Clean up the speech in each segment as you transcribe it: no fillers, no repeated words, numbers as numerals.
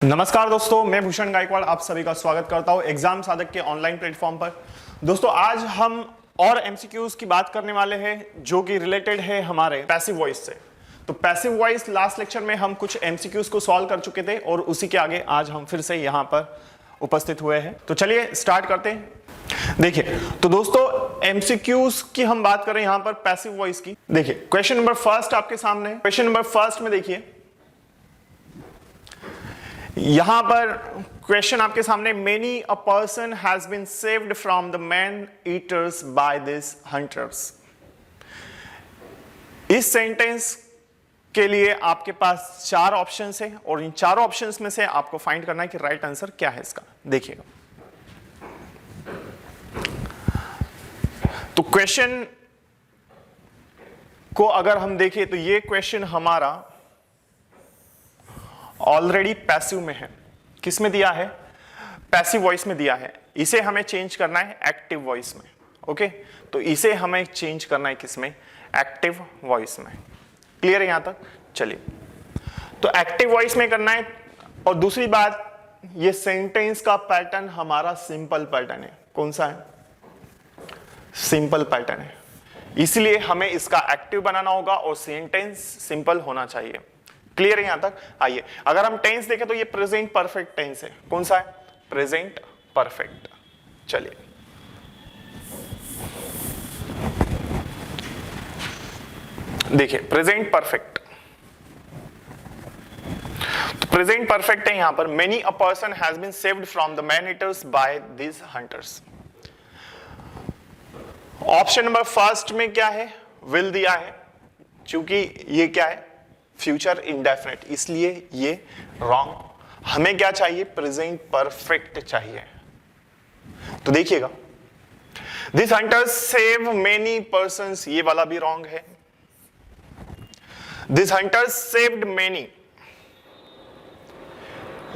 नमस्कार दोस्तों, मैं भूषण गायकवाड़ आप सभी का स्वागत करता हूं एग्जाम साधक के ऑनलाइन प्लेटफॉर्म पर। दोस्तों आज हम और एमसीक्यूज की बात करने वाले हैं जो कि रिलेटेड है हमारे पैसिव वॉइस से। तो पैसिव वॉइस लास्ट लेक्चर में हम कुछ एमसीक्यूज को सॉल्व कर चुके थे और उसी के आगे आज हम फिर से यहां पर उपस्थित हुए हैं। तो चलिए स्टार्ट करते हैं। देखिए तो दोस्तों एमसीक्यूज की हम बात करें यहां पर पैसिव वॉइस की। देखिए क्वेश्चन नंबर फर्स्ट आपके सामने। क्वेश्चन नंबर फर्स्ट में देखिए यहां पर क्वेश्चन आपके सामने, many a person has been saved from the man eaters by this hunters. इस सेंटेंस के लिए आपके पास चार ऑप्शंस हैं और इन चारों ऑप्शंस में से आपको फाइंड करना है कि राइट आंसर क्या है इसका। देखिएगा तो क्वेश्चन को अगर हम देखें तो ये क्वेश्चन हमारा ऑलरेडी पैसिव में है। किस में दिया है? पैसिव वॉइस में दिया है। इसे हमें चेंज करना है एक्टिव वॉइस में। ओके, तो इसे हमें चेंज करना है किस में? एक्टिव वॉइस में। क्लियर है यहां तक? चलिए, तो एक्टिव वॉइस में करना है। और दूसरी बात, ये सेंटेंस का पैटर्न हमारा सिंपल पैटर्न है। कौन सा है? सिंपल पैटर्न है, इसलिए हमें इसका एक्टिव बनाना होगा और सेंटेंस सिंपल होना चाहिए। क्लियर है यहां तक? आइए, अगर हम टेंस देखें तो ये प्रेजेंट परफेक्ट टेंस है। कौन सा है? Present perfect. चलिए, देखिए प्रेजेंट परफेक्ट, तो प्रेजेंट परफेक्ट है यहां पर। Many a person has been saved from the man eaters by this hunters. Option number first में क्या है? विल दिया है, क्योंकि ये क्या है? फ्यूचर इंडेफिनिट, इसलिए ये रॉन्ग। हमें क्या चाहिए? प्रेजेंट परफेक्ट चाहिए। तो देखिएगा, this hunters save many persons, ये वाला भी रॉन्ग है। दिस हंटर्स सेव्ड मेनी,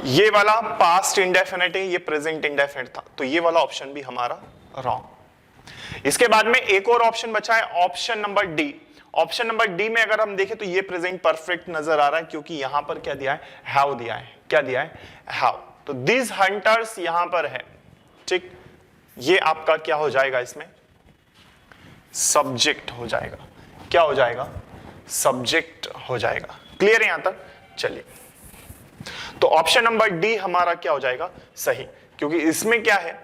ये वाला पास्ट इंडेफिनिट है, ये प्रेजेंट इंडेफिनिट था, तो ये वाला ऑप्शन भी हमारा रॉन्ग। इसके बाद में एक और ऑप्शन बचा है, option number D. Option number D में अगर हम देखें तो ये प्रेजेंट परफेक्ट नजर आ रहा है, क्योंकि यहां पर क्या दिया है? हैव दिया है। क्या दिया है? हैव। तो दिस हंटर्स यहां पर है, ठीक। ये आपका क्या हो जाएगा? इसमें सब्जेक्ट हो जाएगा। क्या हो जाएगा? सब्जेक्ट हो जाएगा। क्लियर है यहां तक? चलिए, तो ऑप्शन नंबर डी हमारा क्या हो जाएगा? सही, क्योंकि इसमें क्या है?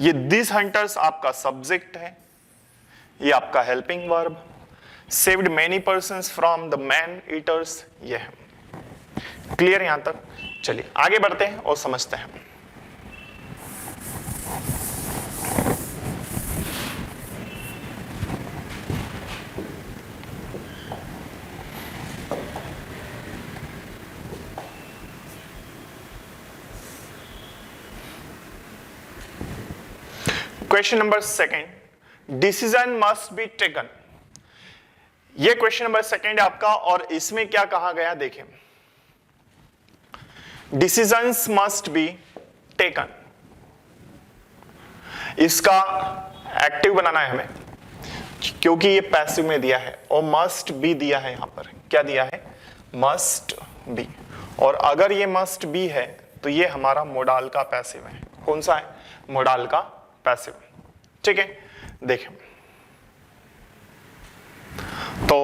ये दिस हंटर्स आपका सब्जेक्ट है, ये आपका helping verb. Saved many persons from the man eaters, ये है। क्लियर यहां तक? चलिए आगे बढ़ते हैं और समझते हैं। Question number second, decision must be taken. यह क्वेश्चन नंबर सेकंड है आपका, और इसमें क्या कहा गया? देखें, डिसीजंस मस्ट बी टेकन, इसका एक्टिव बनाना है हमें, क्योंकि ये पैसिव में दिया है और मस्ट बी दिया है। यहां पर क्या दिया है? Must be. और अगर ये मस्ट बी है तो ये हमारा मोडाल का पैसिव है। कौन सा है? मोडाल का पैसिव। ठीक है, देखें तो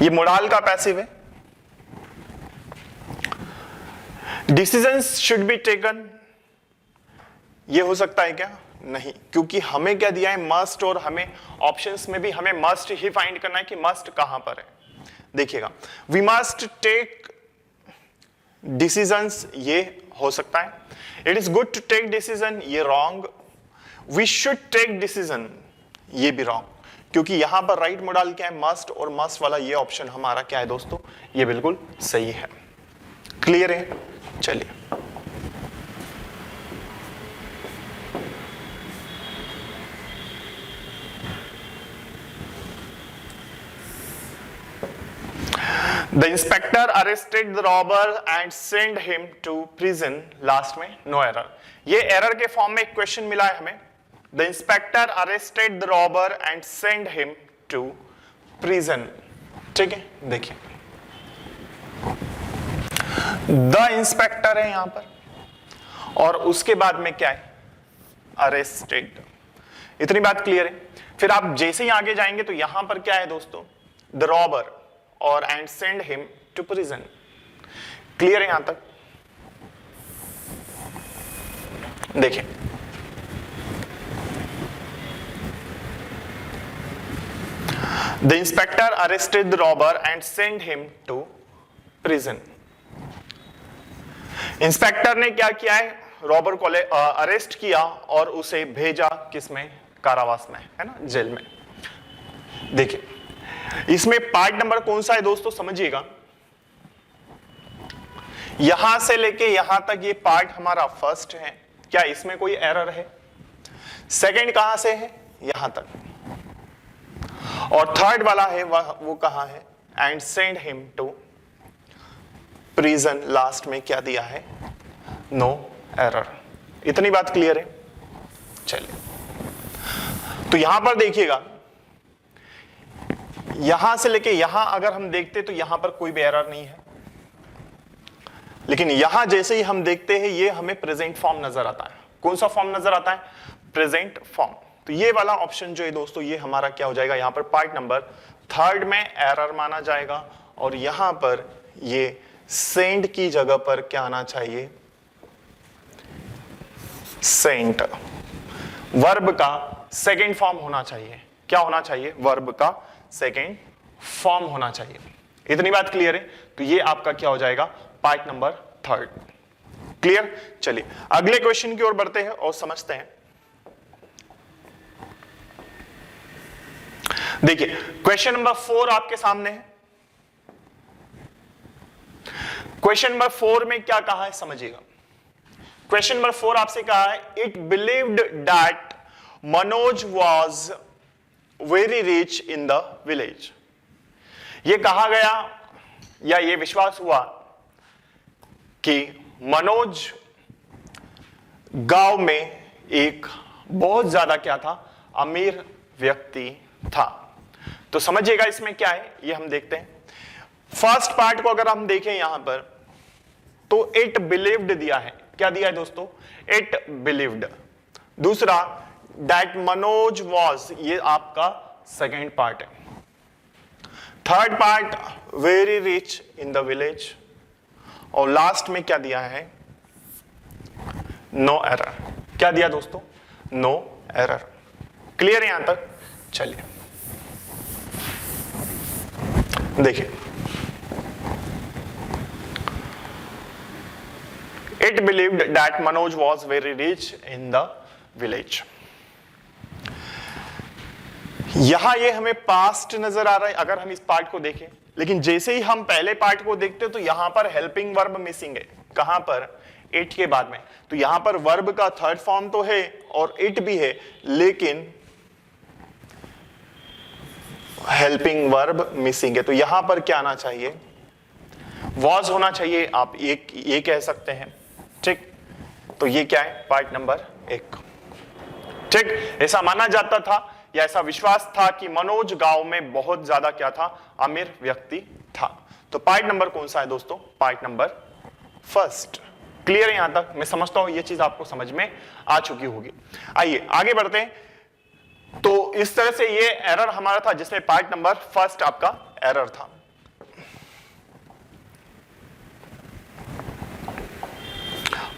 ये मोडाल का पैसिव है। डिसीजंस शुड बी टेकन, ये हो सकता है क्या? नहीं, क्योंकि हमें क्या दिया है? मस्ट। और हमें ऑप्शंस में भी हमें मस्ट ही फाइंड करना है कि मस्ट कहां पर है। देखिएगा, वी मस्ट टेक डिसीजंस, ये हो सकता है। It is good to take decision, ये wrong. We should take decision, ये भी रॉन्ग, क्योंकि यहां पर राइट मोडाल क्या है? मस्ट। और मस्ट वाला ये ऑप्शन हमारा क्या है दोस्तों? ये बिल्कुल सही है। क्लियर है? चलिए, the inspector arrested the robber and send him to prison. Last में नो एरर, ये एरर के फॉर्म में एक क्वेश्चन मिला है हमें। The inspector arrested the robber and send him to prison. ठीक है, देखिए द इंस्पेक्टर है यहां पर, और उसके बाद में क्या है, अरेस्टेड। इतनी बात क्लियर है। फिर आप जैसे ही आगे जाएंगे तो यहां पर क्या है दोस्तों, द रॉबर और and send him to prison. Clear है यहां तक? देखिए, the inspector arrested the robber and send him to prison. Inspector ने क्या किया है, रॉबर को अरेस्ट किया और उसे भेजा किसमें, कारावास में, है ना, जेल में। देखिए, इसमें पार्ट नंबर कौन सा है दोस्तों, समझिएगा। यहां से लेके यहां तक ये पार्ट हमारा फर्स्ट है, क्या इसमें कोई एरर है? सेकंड कहां से है, यहां तक, और थर्ड वाला है वो कहां है, and send him to prison. Last में क्या दिया है, नो एरर। इतनी बात क्लियर है? चलिए, तो यहां पर देखिएगा, यहां से लेके यहां अगर हम देखते तो यहां पर कोई भी एरर नहीं है, लेकिन यहां जैसे ही हम देखते हैं ये हमें प्रेजेंट फॉर्म नजर आता है। कौन सा फॉर्म नजर आता है, प्रेजेंट फॉर्म। तो ये वाला ऑप्शन जो है दोस्तों, ये हमारा क्या हो जाएगा, यहां पर पार्ट नंबर थर्ड में एरर माना जाएगा, और यहां पर ये सेंड की जगह पर क्या आना चाहिए, सेंट। वर्ब का सेकेंड फॉर्म होना चाहिए। क्या होना चाहिए, वर्ब का सेकेंड फॉर्म होना चाहिए। इतनी बात क्लियर है? तो ये आपका क्या हो जाएगा, पार्ट नंबर थर्ड। क्लियर? चलिए अगले क्वेश्चन की ओर बढ़ते हैं और समझते हैं। देखिए, क्वेश्चन नंबर 4 आपके सामने है। क्वेश्चन नंबर 4 में क्या कहा है, समझिएगा। क्वेश्चन नंबर 4 आपसे कहा है, it believed that Manoj was very rich in the village. ये कहा गया या ये विश्वास हुआ कि मनोज गांव में एक बहुत ज्यादा क्या था, अमीर व्यक्ति था। तो समझिएगा इसमें क्या है, ये हम देखते हैं। फर्स्ट पार्ट को अगर हम देखें यहां पर, तो इट बिलीव्ड दिया है। क्या दिया है दोस्तों, इट बिलीव्ड। दूसरा, दैट मनोज वॉज, ये आपका सेकेंड पार्ट है। Third part, very rich in the village, और लास्ट में क्या दिया है, नो एरर। क्या दिया दोस्तों, नो एरर। क्लियर है यहां तक? चलिए देखिए, it believed that Manoj was very rich in the village. यहां ये हमें पास्ट नजर आ रहा है अगर हम इस पार्ट को देखें, लेकिन जैसे ही हम पहले पार्ट को देखते तो यहां पर हेल्पिंग वर्ब मिसिंग है। कहां पर, इट के बाद में। तो यहां पर वर्ब का थर्ड फॉर्म तो है और इट भी है, लेकिन हेल्पिंग वर्ब मिसिंग है। तो यहां पर क्या आना चाहिए, वॉज होना चाहिए, आप ये कह सकते हैं। ठीक, तो ये क्या है, पार्ट नंबर 1। ठीक, ऐसा माना जाता था या ऐसा विश्वास था कि मनोज गांव में बहुत ज्यादा क्या था, अमीर व्यक्ति था। तो पार्ट नंबर कौन सा है दोस्तों, पार्ट नंबर फर्स्ट। क्लियर है यहां तक? मैं समझता हूं ये चीज आपको समझ में आ चुकी होगी। आइए आगे बढ़ते हैं। तो इस तरह से ये एरर हमारा था जिसमें पार्ट नंबर फर्स्ट आपका एरर था।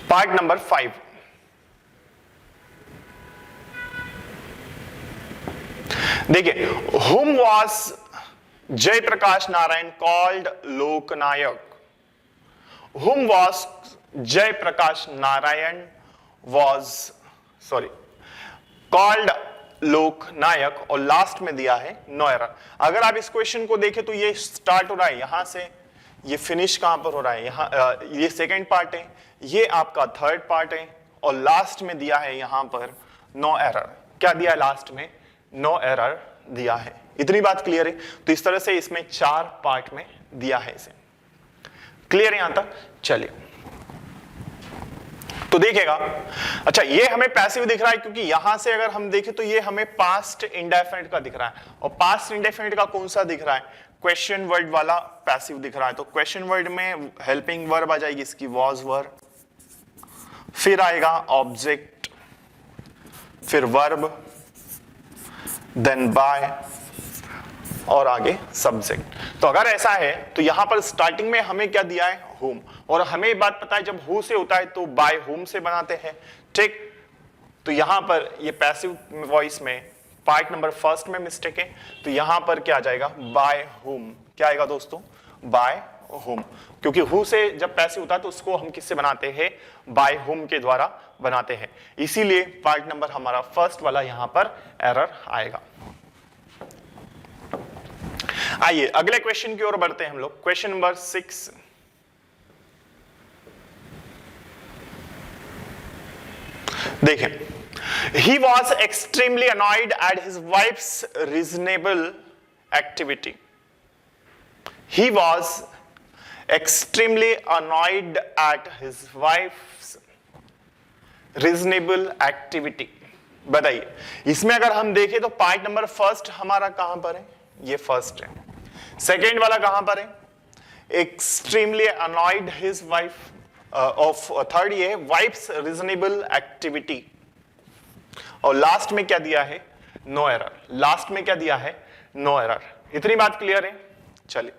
पार्ट नंबर 5, देखिए, whom was Jayaprakash Narayan called Loknayak? Whom was Jayaprakash Narayan called लोकनायक, और लास्ट में दिया है नो एरर। अगर आप इस क्वेश्चन को देखें तो ये स्टार्ट हो रहा है यहां से, ये फिनिश कहां पर हो रहा है, यहां ये सेकेंड पार्ट है, ये आपका थर्ड पार्ट है, और लास्ट में दिया है यहां पर नो एरर। क्या दिया है लास्ट में, नो एरर दिया है। इतनी बात क्लियर है? तो इस तरह से इसमें 4 पार्ट में दिया है इसे। क्लियर है यहां तक? चलिए तो देखिएगा, अच्छा ये हमें पैसिव दिख रहा है क्योंकि यहां से अगर हम देखें तो ये हमें पास्ट इंडेफिनिट का दिख रहा है, और पास्ट इंडेफिनिट का कौन सा दिख रहा है, क्वेश्चन वर्ड वाला पैसिव दिख रहा है, तो क्वेश्चन वर्ड में हेल्पिंग वर्ब आ जाएगी इसकी वॉज वर, फिर आएगा ऑब्जेक्ट, फिर वर्ब, देन बाय और आगे सब्जेक्ट। तो अगर ऐसा है तो यहां पर स्टार्टिंग में हमें क्या दिया है, होम, और हमें ये बात पता है जब हु से होता है तो बाय होम से बनाते हैं, ठीक। तो यहां पर ये पैसिव वॉइस में पार्ट नंबर फर्स्ट में मिस्टेक है, तो यहां पर क्या आ जाएगा, बाय होम। क्या आएगा दोस्तों, बाय होम, क्योंकि हु से जब पैसिव होता है तो उसको हम किससे बनाते हैं, बाय होम के द्वारा बनाते हैं, इसीलिए पार्ट नंबर हमारा फर्स्ट वाला यहां पर एरर आएगा। आइए अगले क्वेश्चन की ओर बढ़ते हैं हम लोग। क्वेश्चन नंबर 6, देखें, he was extremely annoyed at his wife's reasonable activity. He was extremely annoyed at his wife's reasonable activity. बताइए, इसमें अगर हम देखें तो पार्ट नंबर फर्स्ट हमारा कहां पर है, ये फर्स्ट है। सेकेंड वाला कहां पर है, extremely annoyed his wife, of third ये वाइफ्स रीजनेबल एक्टिविटी, और लास्ट में क्या दिया है, नो एरर। लास्ट में क्या दिया है, नो एरर। इतनी बात क्लियर है। चलिए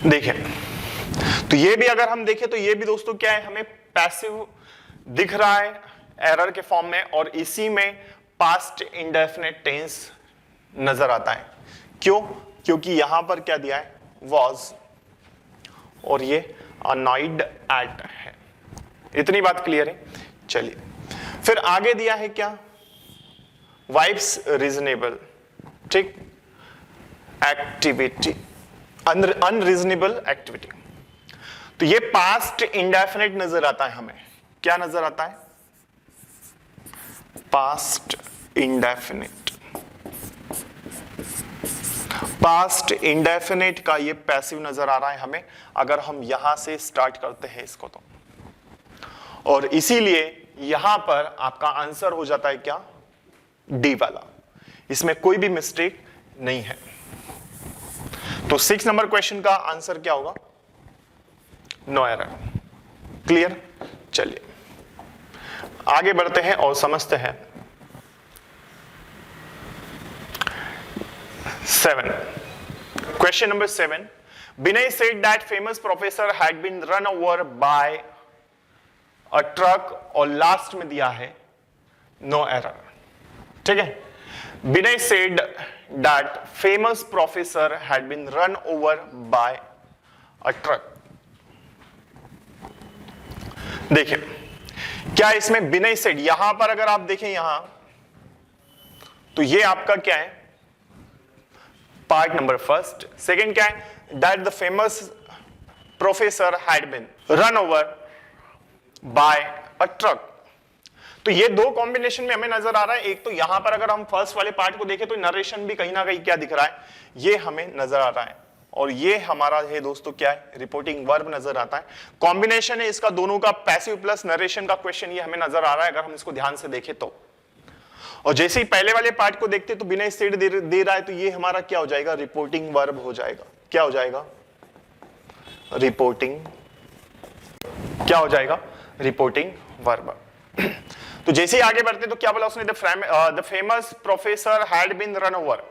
देखें, तो ये भी अगर हम देखें तो ये भी दोस्तों क्या है, हमें पैसिव दिख रहा है एरर के फॉर्म में, और इसी में पास्ट इंडेफिनिट टेंस नजर आता है। क्यों, क्योंकि यहां पर क्या दिया है, was, और ये annoyed at है। इतनी बात क्लियर है। चलिए फिर आगे दिया है क्या, वाइफ्स रीजनेबल, ठीक, एक्टिविटी, अनरीजनेबल एक्टिविटी। तो ये पास्ट इंडेफिनिट नजर आता है हमें। क्या नजर आता है, पास्ट इंडेफिनिट। पास्ट इंडेफिनिट का ये पैसिव नजर आ रहा है हमें, अगर हम यहां से स्टार्ट करते हैं इसको तो, और इसीलिए यहां पर आपका आंसर हो जाता है क्या, डी वाला। इसमें कोई भी मिस्टेक नहीं है। तो 6 नंबर क्वेश्चन का आंसर क्या होगा, नो एरर। क्लियर। चलिए आगे बढ़ते हैं और समझते हैं। 7, question number 7, Binay said that famous professor had been run over by a truck, और लास्ट में दिया है नो एरर, ठीक है। Binay said that famous professor had been run over by a truck. देखिए क्या इसमें बिनय सेड, यहां पर अगर आप देखें यहां, तो ये आपका क्या है, पार्ट नंबर फर्स्ट। सेकेंड क्या है, that the famous professor had been run over by a truck. तो ये दो कॉम्बिनेशन में हमें नजर आ रहा है। एक तो यहां पर अगर हम फर्स्ट वाले पार्ट को देखें तो नरेशन भी कहीं ना कहीं क्या दिख रहा है, ये हमें नजर आ रहा है, और ये हमारा है दोस्तों क्या है, रिपोर्टिंग वर्ब नजर आता है। कॉम्बिनेशन है इसका दोनों का, पैसिव प्लस नरेशन का क्वेश्चन ये हमें नजर आ रहा है अगर हम इसको ध्यान से देखें तो। और जैसे ही पहले वाले पार्ट को देखते तो बिना स्टेट दे रहा है, तो ये हमारा क्या हो जाएगा, रिपोर्टिंग वर्ब हो जाएगा। क्या हो जाएगा, रिपोर्टिंग, क्या हो जाएगा, रिपोर्टिंग वर्ब। तो जैसे ही आगे बढ़ते तो क्या बोला उसने, the famous professor had been run over.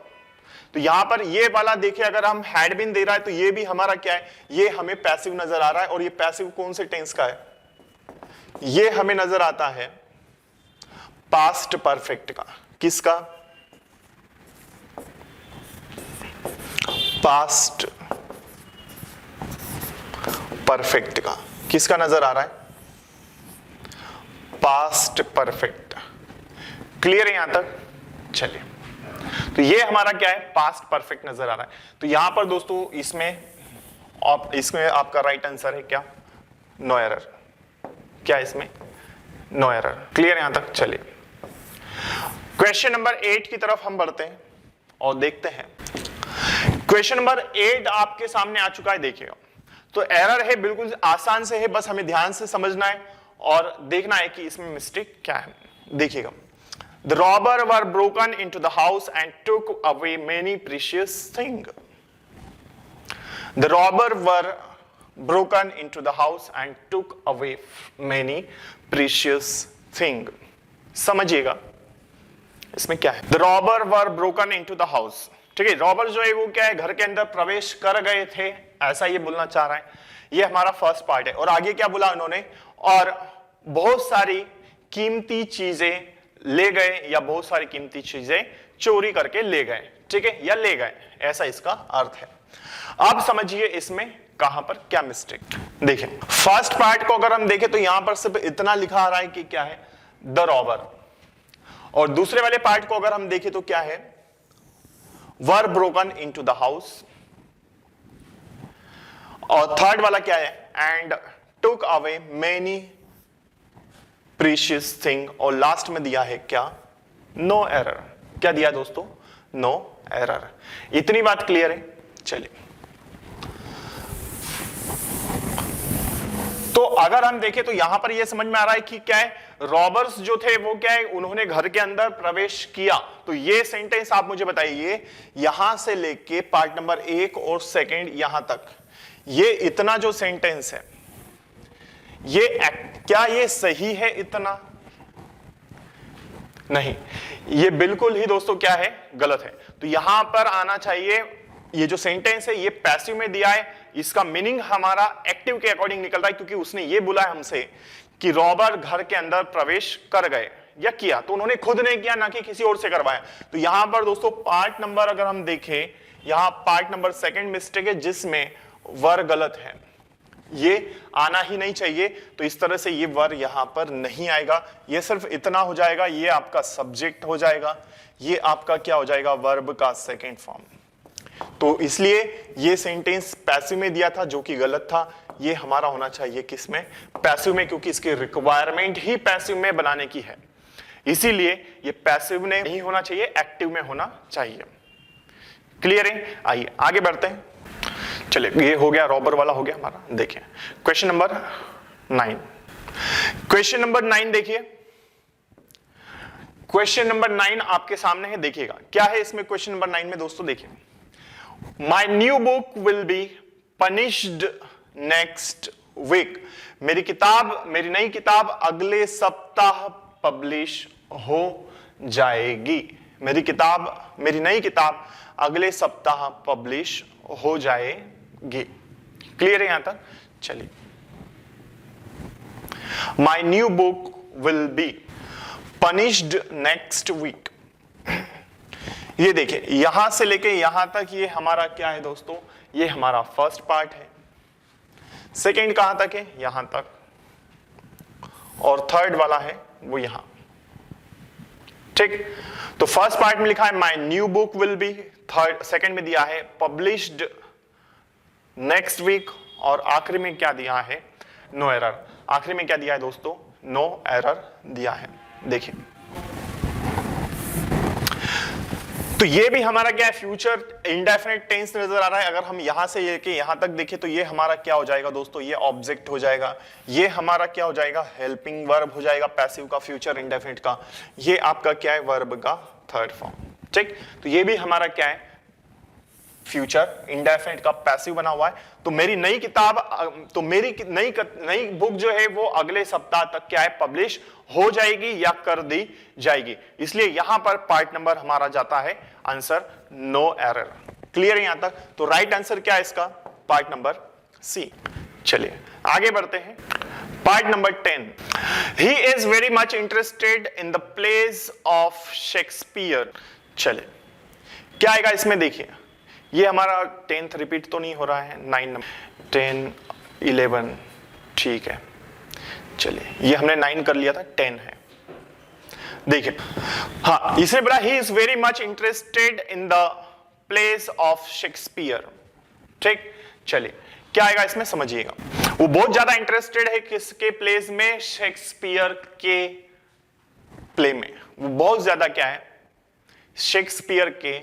तो यहां पर ये वाला देखिए, अगर हम हैड बीन दे रहा है तो ये भी हमारा क्या है, ये हमें पैसिव नजर आ रहा है, और ये पैसिव कौन से टेंस का है, ये हमें नजर आता है पास्ट परफेक्ट का। किसका, पास्ट परफेक्ट का। किसका नजर आ रहा है, पास्ट परफेक्ट। क्लियर है यहां तक। चलिए तो ये हमारा क्या है, पास्ट परफेक्ट नजर आ रहा है। तो यहां पर दोस्तों इसमें आपका राइट आंसर है क्या, नो एरर। क्या इसमें, नो एरर। क्लियर है यहां तक। चलिए क्वेश्चन नंबर 8 की तरफ हम बढ़ते हैं और देखते हैं। क्वेश्चन नंबर 8 आपके सामने आ चुका है, देखिएगा। तो एरर है, बिल्कुल आसान से है, बस हमें ध्यान से समझना है और देखना है कि इसमें मिस्टेक क्या है। देखिएगा, the robber were broken into the house and took away many precious thing. The robber were broken into the house and took away many precious thing। समझिएगा इसमें क्या है। The robber were broken into the house, ठीक है, robber जो है वो क्या है, घर के अंदर प्रवेश कर गए थे, ऐसा ये बोलना चाह रहा है। ये हमारा फर्स्ट पार्ट है। और आगे क्या बोला उन्होंने, और बहुत सारी कीमती चीजें ले गए या बहुत सारी कीमती चीजें चोरी करके ले गए, ठीक है, या ले गए, ऐसा इसका अर्थ है। अब समझिए इसमें कहां पर क्या मिस्टेक। देखिए, फर्स्ट पार्ट को अगर हम देखें तो यहां पर सिर्फ इतना लिखा आ रहा है कि क्या है, द रॉबर। और दूसरे वाले पार्ट को अगर हम देखें तो क्या है, वर ब्रोकन इनटू द हाउस। और थर्ड वाला क्या है, and took away many precious thing. और लास्ट में दिया है क्या, नो एरर। क्या दिया दोस्तों, नो एरर। इतनी बात क्लियर है। चलिए, तो अगर हम देखें तो यहां पर यह समझ में आ रहा है कि क्या है, रॉबर्स जो थे वो क्या है, उन्होंने घर के अंदर प्रवेश किया। तो ये सेंटेंस आप मुझे बताइए, यहां से लेके पार्ट नंबर 1 और सेकंड यहां तक, ये इतना जो सेंटेंस है, ये क्या ये सही है? इतना नहीं, ये बिल्कुल ही दोस्तों क्या है, गलत है। तो यहां पर आना चाहिए, ये जो सेंटेंस है ये पैसिव में दिया है, इसका मीनिंग हमारा एक्टिव के अकॉर्डिंग निकल रहा है, क्योंकि उसने ये बोला है हमसे कि रॉबर घर के अंदर प्रवेश कर गए या किया, तो उन्होंने खुद नहीं किया, ना कि किसी और से करवाया। तो यहां पर दोस्तों पार्ट नंबर अगर हम देखें, यहां पार्ट नंबर सेकंड मिस्टेक है, जिसमें वर गलत है, ये आना ही नहीं चाहिए। तो इस तरह से ये वर यहां पर नहीं आएगा, ये सिर्फ इतना हो जाएगा, ये आपका सब्जेक्ट हो जाएगा, ये आपका क्या हो जाएगा, वर्ब का सेकेंड फॉर्म। तो इसलिए ये सेंटेंस पैसिव में दिया था, जो कि गलत था। ये हमारा होना चाहिए किसमें, पैसिव में, क्योंकि इसकी रिक्वायरमेंट ही पैसिव में बनाने की है। इसीलिए ये पैसिव में नहीं होना चाहिए, एक्टिव में होना चाहिए। क्लियर है? आइए आगे बढ़ते हैं। चलिए, ये हो गया, रॉबर वाला हो गया हमारा। देखिए क्वेश्चन नंबर 9। क्वेश्चन नंबर 9 देखिए, क्वेश्चन नंबर 9 आपके सामने है। देखिएगा क्या है इसमें क्वेश्चन नंबर 9 में दोस्तों। देखिए, My new book will be punished next week। मेरी नई किताब अगले सप्ताह पब्लिश हो जाएगी। मेरी नई किताब अगले सप्ताह पब्लिश हो जाएगी। क्लियर है यहां तक? चलिए, My new book will be punished next week। ये देखिए, यहां से लेके यहां तक ये हमारा क्या है दोस्तों, ये हमारा फर्स्ट पार्ट है। सेकंड कहां तक है, यहां तक, और थर्ड वाला है वो यहां। ठीक, तो फर्स्ट पार्ट में लिखा है my new book will be, third second में दिया है पब्लिश्ड नेक्स्ट वीक, और आखिरी में क्या दिया है, नो एरर। आखिरी में क्या दिया है दोस्तों, नो एरर दिया है। देखिए, तो ये भी हमारा क्या है, फ्यूचर इंडेफिनिट टेंस नजर आ रहा है। अगर हम यहां से लेके यहां तक देखें तो ये हमारा क्या हो जाएगा दोस्तों, ये ऑब्जेक्ट हो जाएगा। ये हमारा क्या हो जाएगा, हेल्पिंग वर्ब हो जाएगा, पैसिव का, फ्यूचर इंडेफिनिट का। ये आपका क्या है, वर्ब का थर्ड फॉर्म। ठीक, तो ये भी हमारा क्या है, फ्यूचर इंडेफिनिट का पैसिव बना हुआ है। तो मेरी नई किताब, तो मेरी नई बुक जो है वो अगले सप्ताह तक क्या है, पब्लिश हो जाएगी या कर दी जाएगी। इसलिए यहां पर पार्ट नंबर हमारा जाता है आंसर नो एरर। क्लियर है यहां तक? तो राइट आंसर क्या है इसका, पार्ट नंबर सी। चलिए आगे बढ़ते हैं। Part number 10, he is very much interested in the place of Shakespeare. चलिए क्या आएगा इसमें, देखिए ये हमारा 10th रिपीट तो नहीं हो रहा है, 9 नंबर 10 11 ठीक है। चलिए ये हमने 9 कर लिया था, 10 है। देखिए हाँ, इससे बड़ा he is very much interested in the place of Shakespeare. ठीक, चलिए क्या आएगा इसमें समझिएगा। वो बहुत ज्यादा इंटरेस्टेड है किसके प्लेस में, शेक्सपियर के प्ले में। वो बहुत ज्यादा क्या है, शेक्सपियर के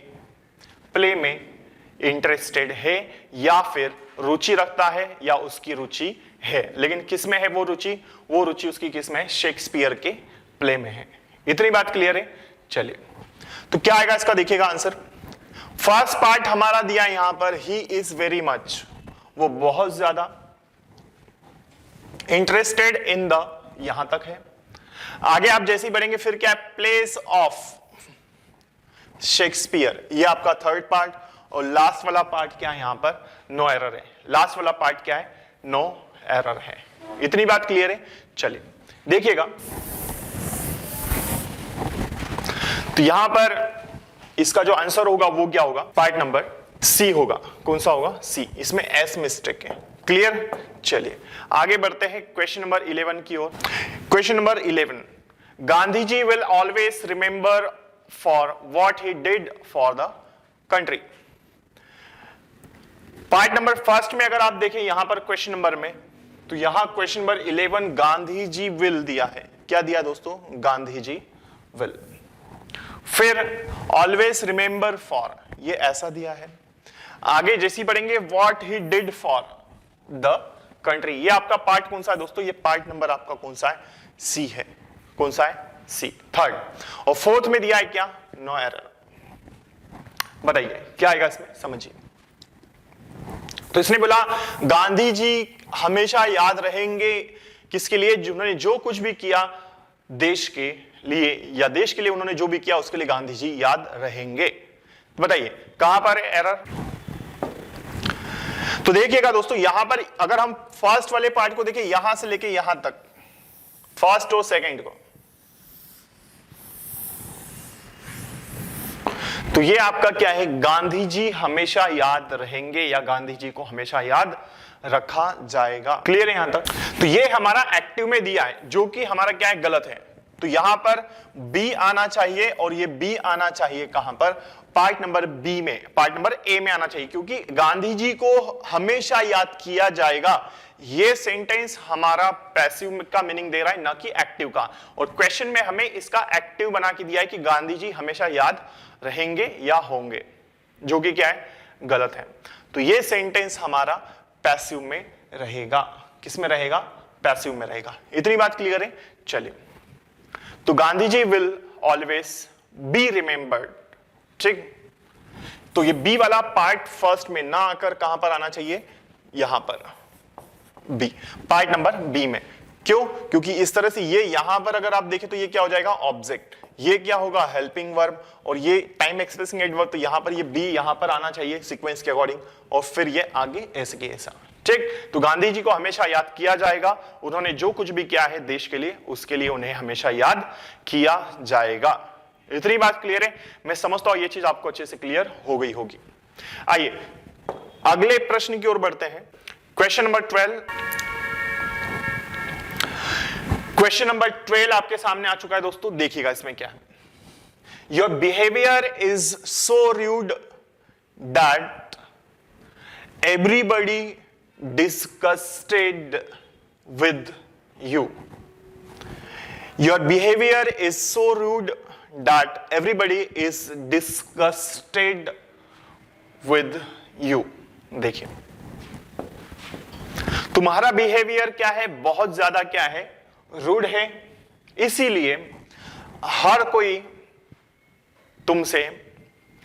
प्ले में इंटरेस्टेड है, या फिर रुचि रखता है, या उसकी रुचि है, लेकिन किस में है वो रुचि उसकी किस में है, शेक्सपियर के प्ले में है। इतनी बात क्लियर है। चलिए तो क्या आएगा इसका, देखिएगा आंसर। फर्स्ट पार्ट हमारा दिया यहां पर, ही इज वेरी मच, वो बहुत ज्यादा इंटरेस्टेड इन द, यहां तक है। आगे आप जैसे ही बढ़ेंगे फिर क्या है, प्लेस ऑफ शेक्सपियर, ये आपका थर्ड पार्ट। और लास्ट वाला पार्ट क्या है यहां पर, नो एरर है। लास्ट वाला पार्ट क्या है, नो एरर है। इतनी बात क्लियर है। चलिए देखिएगा, तो यहां पर इसका जो आंसर होगा वो क्या होगा, पार्ट नंबर सी होगा। कौन सा होगा, सी। इसमें एस मिस्टेक है। क्लियर। चलिए आगे बढ़ते हैं क्वेश्चन नंबर 11 की ओर। Question number 11, Gandhi ji will always remember for what he did for the country. Part number first में अगर आप देखें यहां पर क्वेश्चन नंबर में, तो यहां question number 11 Gandhi ji will दिया है। क्या दिया दोस्तों, गांधी जी विल। फिर ऑलवेज रिमेंबर फॉर, ये ऐसा दिया है। आगे जैसी पढ़ेंगे what he did for the country, ये आपका पार्ट कौन सा है दोस्तों, ये पार्ट नंबर आपका कौन सा है, सी है। कौन सा है, सी। थर्ड और फोर्थ में दिया है क्या, नो एरर। बताइए क्या आएगा इसमें, समझिए। तो इसने बोला गांधी जी हमेशा याद रहेंगे किसके लिए, जिन्होंने जो कुछ भी किया देश के लिए, या देश के लिए उन्होंने जो भी किया उसके लिए गांधी जी याद रहेंगे। तो बताइए कहां पर है एरर। तो देखिएगा दोस्तों, यहां पर अगर हम फर्स्ट वाले पार्ट को देखें, यहां से लेके यहां तक, फर्स्ट और सेकंड को, तो ये आपका क्या है, गांधी जी हमेशा याद रहेंगे या गांधी जी को हमेशा याद रखा जाएगा। क्लियर है यहां तक। तो ये हमारा एक्टिव में दिया है, जो कि हमारा क्या है, गलत है। तो यहां पर बी आना चाहिए और ये बी आना चाहिए कहां पर, पार्ट नंबर बी में, पार्ट नंबर ए में आना चाहिए, क्योंकि गांधी जी को हमेशा याद किया जाएगा, ये सेंटेंस हमारा पैसिव का मीनिंग दे रहा है, ना कि एक्टिव का। और क्वेश्चन में हमें इसका एक्टिव बना के दिया है कि गांधी जी हमेशा याद रहेंगे या होंगे, जो कि क्या है, गलत है। तो ये सेंटेंस हमारा पैसिव में रहेगा। किस में रहेगा, पैसिव में रहेगा। इतनी बात क्लियर है। चलिए, तो Gandhi ji will always be remembered, ठीक। तो ये बी वाला पार्ट फर्स्ट में ना आकर कहां पर आना चाहिए, यहां पर, बी, पार्ट नंबर बी में। क्यों, क्योंकि इस तरह से ये यहां पर अगर आप देखें तो ये क्या हो जाएगा, ऑब्जेक्ट, ये क्या होगा, हेल्पिंग वर्ब, और ये टाइम एक्सप्रेसिंग एडवर्ब। तो यहां पर ये बी यहां पर आना चाहिए सीक्वेंस के अकॉर्डिंग, और फिर ये आगे ऐसे के ऐसा, ठीक। तो गांधी जी को हमेशा याद किया जाएगा, उन्होंने जो कुछ भी किया है देश के लिए, उसके लिए उन्हें हमेशा याद किया जाएगा। इतनी बात क्लियर है। मैं समझता हूं ये चीज आपको अच्छे से क्लियर हो गई होगी। आइए अगले प्रश्न की ओर बढ़ते हैं। Question number 12। क्वेश्चन नंबर 12 आपके सामने आ चुका है दोस्तों, देखिएगा इसमें क्या है। Your behaviour is so rude that everybody disgusted with you. Your behaviour is so rude that everybody is disgusted with you. देखिए, तुम्हारा बिहेवियर क्या है, बहुत ज्यादा क्या है, रूड है, इसीलिए हर कोई तुमसे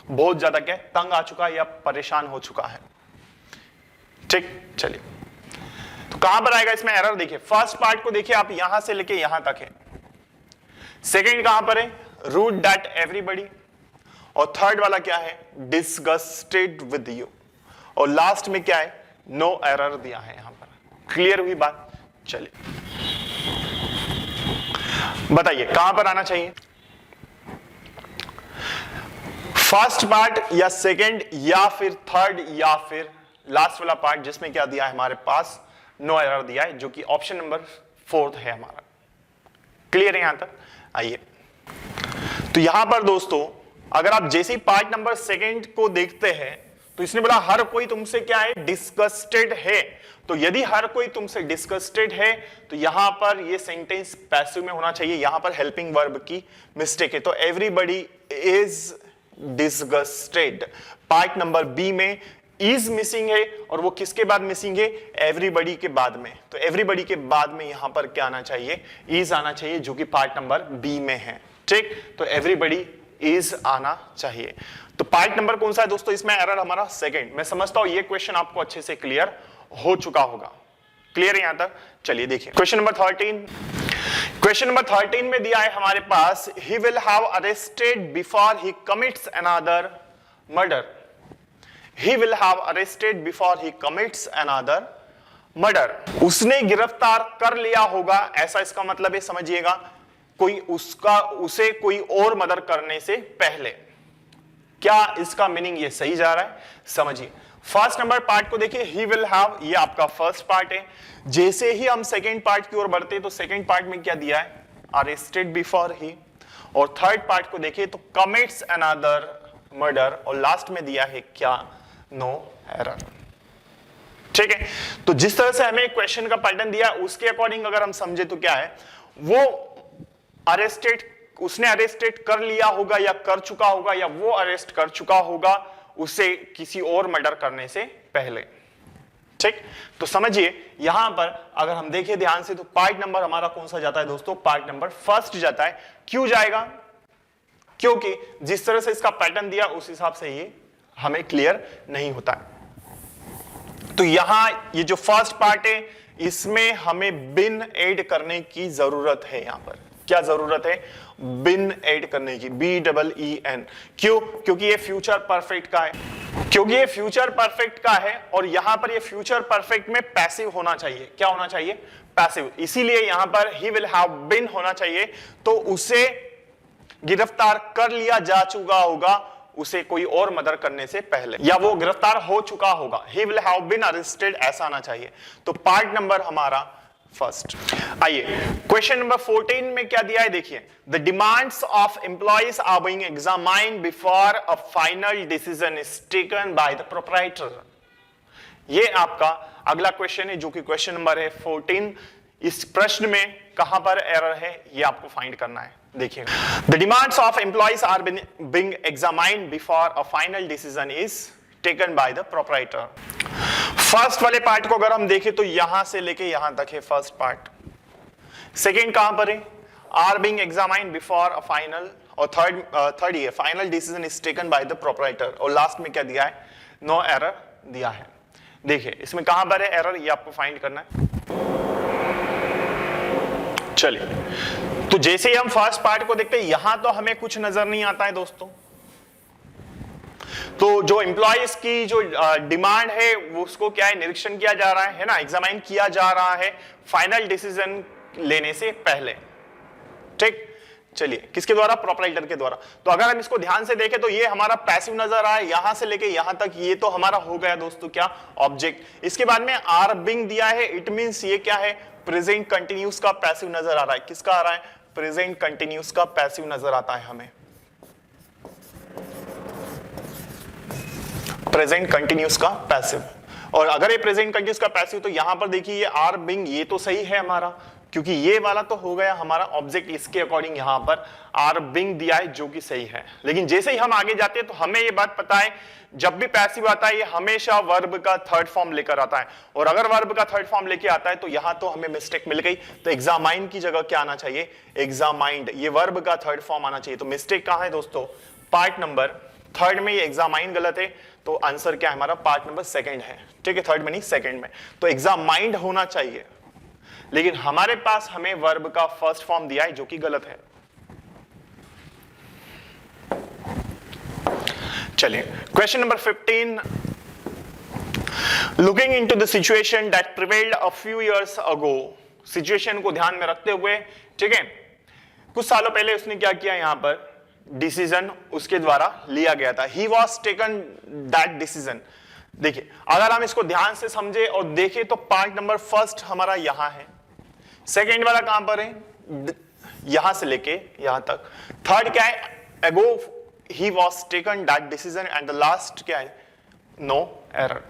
बहुत ज्यादा क्या तंग आ चुका है या परेशान हो चुका है, ठीक। चलिए, तो कहां पर आएगा इसमें एरर, देखिए फर्स्ट पार्ट को देखिए आप, यहां से लेके यहां तक है। सेकंड कहां पर है, रूड दैट एवरीबडी, और थर्ड वाला क्या है, डिसगस्टेड विद यू, और लास्ट में क्या है, नो एरर दिया है यहां पर। क्लियर हुई बात। चलिए बताइए कहां पर आना चाहिए, फर्स्ट पार्ट या सेकंड या फिर थर्ड या फिर लास्ट वाला पार्ट, जिसमें क्या दिया है हमारे पास, नो एरर दिया है, जो कि ऑप्शन नंबर 4 है हमारा। क्लियर है यहां तक। आइए, तो यहां पर दोस्तों अगर आप जैसे ही पार्ट नंबर सेकंड को देखते हैं, तो इसने बोला हर कोई तुमसे क्या है, डिस्गस्टेड है। तो यदि हर कोई तुमसे डिस्गस्टेड है, तो यहां पर ये सेंटेंस पैसिव में होना चाहिए, यहां पर हेल्पिंग वर्ब की मिस्टेक है। तो everybody is disgusted, part number B में इज मिसिंग है और वो किसके बाद मिसिंग है, एवरीबॉडी के बाद में। तो एवरीबॉडी के बाद में यहां पर क्या आना चाहिए, इज आना चाहिए, जो कि पार्ट नंबर बी में है। ठीक, तो एवरीबॉडी इज आना चाहिए। तो पार्ट नंबर कौन सा है दोस्तों इसमें, एरर हमारा सेकंड। मैं समझता हूं ये क्वेश्चन आपको अच्छे से क्लियर हो चुका होगा। क्लियर है यहां तक? चलिए देखिए क्वेश्चन नंबर 13। क्वेश्चन नंबर 13 में दिया है हमारे पास, he will have arrested before he commits another murder. He will have arrested before he commits another murder. उसने गिरफ्तार कर लिया होगा, ऐसा इसका मतलब है, समझिएगा, कोई उसे कोई और मर्डर करने से पहले। क्या इसका मीनिंग ये सही जा रहा है? समझिए, फर्स्ट नंबर पार्ट को देखिए, ही विल हैव, ये आपका फर्स्ट पार्ट है। जैसे ही हम सेकंड पार्ट की ओर बढ़ते तो सेकंड पार्ट में क्या दिया है, अरेस्टेड बिफोर ही। और थर्ड पार्ट को देखिए तो कमिट्स अनदर मर्डर, और लास्ट में दिया है क्या, नो एरर। ठीक है, तो जिस तरह से हमें क्वेश्चन का पैटर्न दिया उसके अकॉर्डिंग अगर हम समझे तो क्या है, वो अरेस्टेड, उसने अरेस्टेड कर लिया होगा या कर चुका होगा, या वो अरेस्ट कर चुका होगा उसे किसी और मर्डर करने से पहले। ठीक, तो समझिए यहां पर अगर हम देखें ध्यान से तो पार्ट नंबर हमारा कौन सा जाता है दोस्तों, पार्ट नंबर फर्स्ट जाता है। क्यों जाएगा, क्योंकि जिस तरह से इसका पैटर्न दिया उस हिसाब से ये हमें क्लियर नहीं होता है। तो यहां ये जो फर्स्ट पार्ट है इसमें हमें बिन ऐड करने की जरूरत है। यहां पर क्या जरूरत है, बिन ऐड करने की, BEEN। क्यों, क्योंकि ये फ्यूचर परफेक्ट का है, क्योंकि ये फ्यूचर परफेक्ट का है और यहां पर ये फ्यूचर परफेक्ट में पैसिव होना चाहिए। क्या होना चाहिए, पैसिव। इसीलिए यहां पर ही विल हैव बीन होना चाहिए, तो उसे गिरफ्तार कर लिया जा चुका होगा उसे कोई और मर्डर करने से पहले, या वो गिरफ्तार हो चुका होगा। He will have been arrested ऐसा आना चाहिए। तो पार्ट नंबर हमारा फर्स्ट। आइए क्वेश्चन नंबर 14 में क्या दिया है देखिए, the demands of employees are being examined before a final decision is taken by the proprietor. ये आपका अगला क्वेश्चन है जो कि क्वेश्चन नंबर है 14। इस प्रश्न में कहां पर एरर है ये आपको फाइंड करना है। देखिए, the demands of employees are being examined before a final decision is taken by the proprietor. First वाले पार्ट को अगर हम देखें तो यहां से लेके यहां तक है फर्स्ट पार्ट। सेकेंड कहां पर है, are being examined before a final, और थर्ड ये final decision is taken by the proprietor, और लास्ट में क्या दिया है, नो एरर दिया है। देखिए इसमें कहां पर है एरर, ये आपको फाइंड करना है। चलिए, तो जैसे ही हम फर्स्ट पार्ट को देखते हैं यहां तो हमें कुछ नजर नहीं आता है दोस्तों। तो जो एम्प्लॉइज की जो डिमांड है वो उसको क्या है, निरीक्षण किया जा रहा है ना, एग्जामाइन किया जा रहा है फाइनल डिसीजन लेने से पहले। ठीक, चलिए किसके द्वारा, प्रोप्राइटर के द्वारा। तो अगर हम इसको ध्यान से देखें तो ये हमारा पैसिव नजर आया, यहां से लेके यहां तक ये तो हमारा हो गया दोस्तों क्या, ऑब्जेक्ट। इसके बाद में आर बीइंग दिया है, इट मींस ये क्या है, प्रेजेंट कंटिन्यूस का पैसिव नजर आ रहा है। किसका आ रहा है, प्रेजेंट कंटिन्यूस का पैसिव नजर आता है हमें, प्रेजेंट कंटिन्यूस का पैसिव। और अगर ये प्रेजेंट कंटिन्यूस का पैसिव तो यहां पर देखिए ये आर बीइंग ये तो सही है हमारा, क्योंकि ये वाला तो हो गया हमारा ऑब्जेक्ट। इसके अकॉर्डिंग यहां पर आर बीइंग दिया है जो कि सही है। लेकिन जैसे ही हम आगे जाते हैं तो हमें ये बात पता है जब भी पैसिव आता है ये हमेशा वर्ब का थर्ड फॉर्म लेकर आता है, और अगर वर्ब का थर्ड फॉर्म लेके आता है तो यहां तो हमें मिस्टेक मिल गई। तो एग्जामाइन की जगह क्या आना चाहिए, एग्जामाइंड, ये वर्ब का थर्ड फॉर्म आना चाहिए। तो मिस्टेक कहां है दोस्तों, पार्ट नंबर थर्ड में, ये एग्जामाइन गलत है, तो आंसर क्या है हमारा, पार्ट नंबर सेकंड है। ठीक है, थर्ड में नहीं सेकंड में। तो एग्जामाइंड होना चाहिए, लेकिन हमारे पास हमें वर्ब का फर्स्ट फॉर्म दिया है जो कि गलत है। चलिए question number 15, looking into the situation that prevailed a few years ago. Situation को ध्यान में रखते हुए, ठीक है, कुछ सालों पहले उसने क्या किया, यहां पर डिसीजन उसके द्वारा लिया गया था। ही वॉज टेकन दैट डिसीजन। देखिए अगर हम इसको ध्यान से समझे और देखें तो पार्ट नंबर फर्स्ट हमारा यहां है, सेकेंड वाला कहां पर है, यहां से लेके यहां तक। थर्ड क्या है, ago he was taken that decision, and the last क्या है, नो एरर।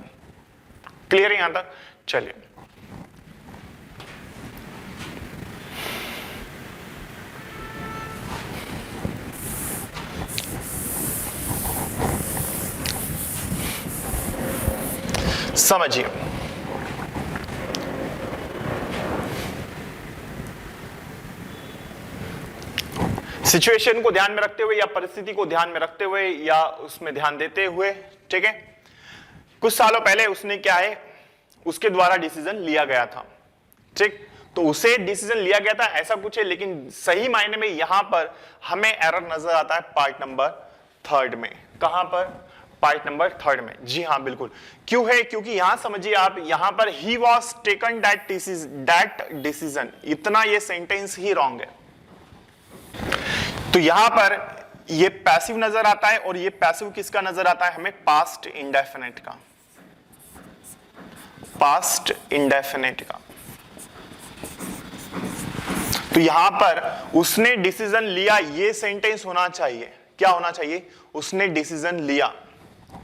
क्लियर है यहां तक? चलिए समझिए, सिचुएशन को ध्यान में रखते हुए या परिस्थिति को ध्यान में रखते हुए या उसमें ध्यान देते हुए, ठीक है। कुछ सालों पहले उसने क्या है, उसके द्वारा डिसीजन लिया गया था, ठीक। तो उसे डिसीजन लिया गया था ऐसा कुछ है, लेकिन सही मायने में यहां पर हमें एरर नजर आता है पार्ट नंबर 3 में। कहां पर? पार्ट नंबर 3 में। जी हां, बिल्कुल। क्यों है? क्योंकि यहां समझिए आप, यहां पर ही वॉज टेकन दैट डिसीजन, इतना ये सेंटेंस ही रॉन्ग है। तो यहां पर ये पैसिव नजर आता है, और ये पैसिव किसका नजर आता है हमें? पास्ट इंडेफिनिट का, पास्ट इंडेफिनिट का। तो यहां पर उसने डिसीजन लिया, ये सेंटेंस होना चाहिए। क्या होना चाहिए? उसने डिसीजन लिया,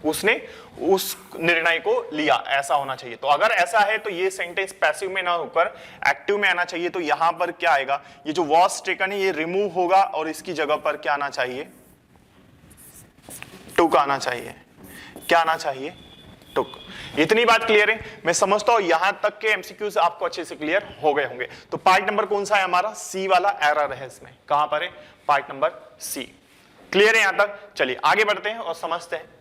उसने उस निर्णय को लिया, ऐसा होना चाहिए। तो अगर ऐसा है तो ये सेंटेंस पैसिव में ना होकर एक्टिव में आना चाहिए। तो यहां पर क्या आएगा? ये जो वॉज टेकन है ये रिमूव होगा, और इसकी जगह पर क्या आना चाहिए? टुक आना चाहिए। क्या आना चाहिए? टुक। इतनी बात क्लियर है? मैं समझता हूं यहां तक के एमसीक्यूज आपको अच्छे से क्लियर हो गए होंगे। तो पार्ट नंबर कौन सा है हमारा? सी वाला एरर है इसमें। कहां पर है? Part number C. क्लियर है यहां तक? चलिए आगे बढ़ते हैं और समझते हैं।